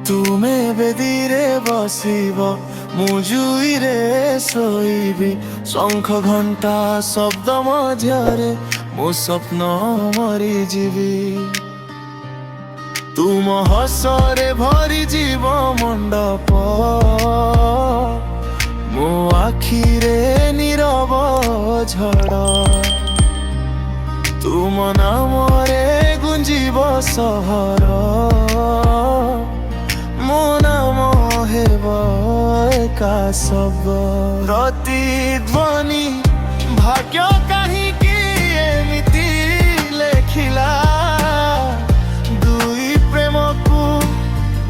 ତୁମେ ବେଦିରେ ବସିବ ମୁଁ ଜୁଇରେ ଶୋଇବି, ଶଙ୍ଖ ଘଣ୍ଟା ଶବ୍ଦ ମଧ୍ୟରେ ମୋ ସ୍ୱପ୍ନ ମରିଯିବି। ତୁମ ହସରେ ଭରିଯିବ ମଣ୍ଡପ, ମୋ ଆଖିରେ ନୀରବ ଝଡ଼। ତୁମ ନାମରେ ଗୁଞ୍ଜିବ ସହର, ମୋ ନାମ ହେବ ଏକା ଶବ୍ଦ। ପ୍ରତିଧ୍ୱନି ଭାଗ୍ୟ କାହିଁକି ଏମିତି ଲେଖିଲା, ଦୁଇ ପ୍ରେମକୁ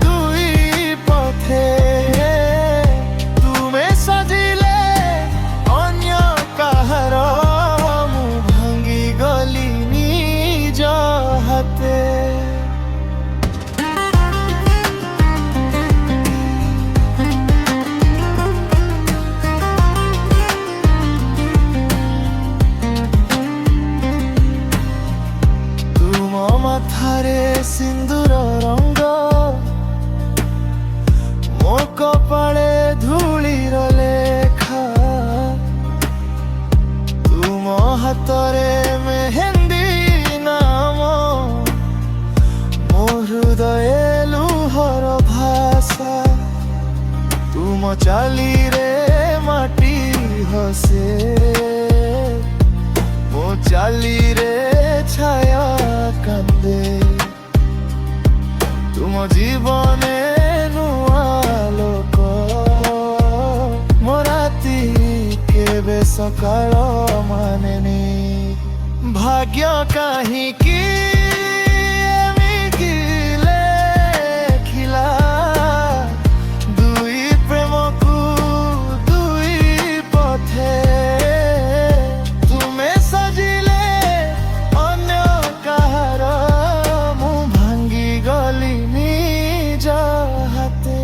ଦୁଇ ପଥେ। ତୁମେ ସଜିଲେ ଅନ୍ୟ କାହାର, ମୁଁ ଭାଙ୍ଗି ଗଲି ନିଜ ହାତେ। ମାଥାରେ ସିନ୍ଦୁର ରଙ୍ଗ, ମୋ କପାଳେ ଧୂଳିର ଲେଖା। ତୁମ ହାତରେ ମେହେନ୍ଦି ନାମ, ମୋ ହୃଦୟ ଲୁହର ଭାଷା। ତୁମ ଚାଲିରେ ମାଟି ହସେ, ମୋ ଚାଲିରେ ଛାୟା କାନ୍ଦେ। ତୁମ ଜୀବନେ ନୂଆ ଲୋକ, ମୋ ରାତି କେବେ ସକାଳ ମାନେନି। ଭାଗ୍ୟ କାହିଁକି ଏମିତି ଲେଖିଲା, ଦୁଇ ପ୍ରେମକୁ ଦୁଇ ପଥେ। ତୁମେ ସଜିଲେ ଅନ୍ୟ କାହାର, ମୁଁ ଭାଙ୍ଗି ଗଲି ନିଜ ହାତେ।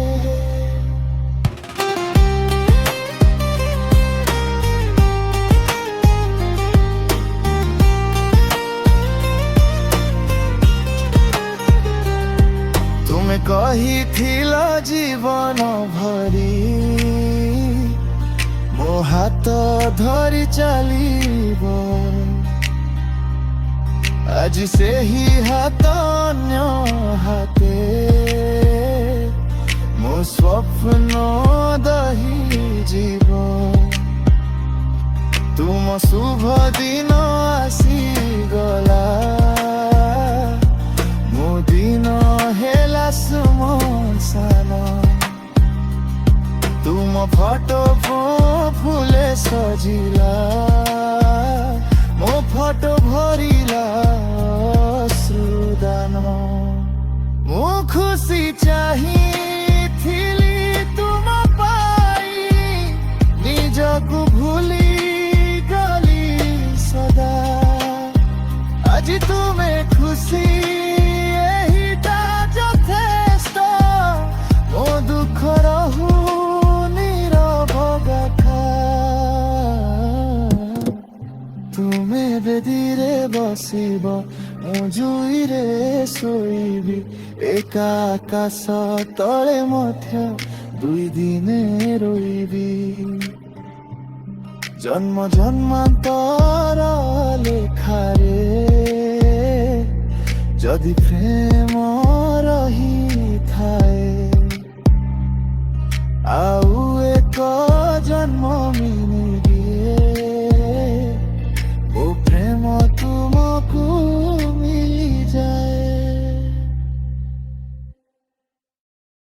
ତୁମେ କହିଥିଲ ଜୀବନ ଭରି, ମୋ ହାତ ଧରି ଚାଲିବ। ଆଜି ସେହି ହାତ ଅନ୍ୟ ହାତେ, ମୋ ସ୍ୱପ୍ନ ଦହି ଯିବ। ତୁମ ଶୁଭ ଦିନ ଆସିଗଲା, ମୋ ଦିନ ହେଲା ସୁମସାନ। ତୁମ ଫଟୋ ଫୁଲେ ସଜିଲା, ମୋ ଫଟୋ ଭରିଲା ଅଶ୍ରୁଦାନ। ମୁଁ ଖୁସି ଚାହିଁଥିଲି ତୁମ ପାଇଁ, ନିଜକୁ ଭୁଲି ଗଲି ସଦା। ଆଜି ତୁମେ ଖୁସି ଏହିଟା ଯଥେଷ୍ଟ, ମୋ ଦୁଃଖ ରହୁ ନୀରବ ଗାଥା। ତୁମେ ବେଦିରେ ବସିବ ମୁଁ ଜୁଇରେ ଶୋଇବି, ଏକା ଆକାଶ ତଳେ ମଧ୍ୟ ଦୁଇ ଦିନେ ରହିବି। ଜନ୍ମ ଜନ୍ମାନ୍ତର ଲେଖାରେ ଯଦି ପ୍ରେମ ରହିଥାଏ, ଆଉ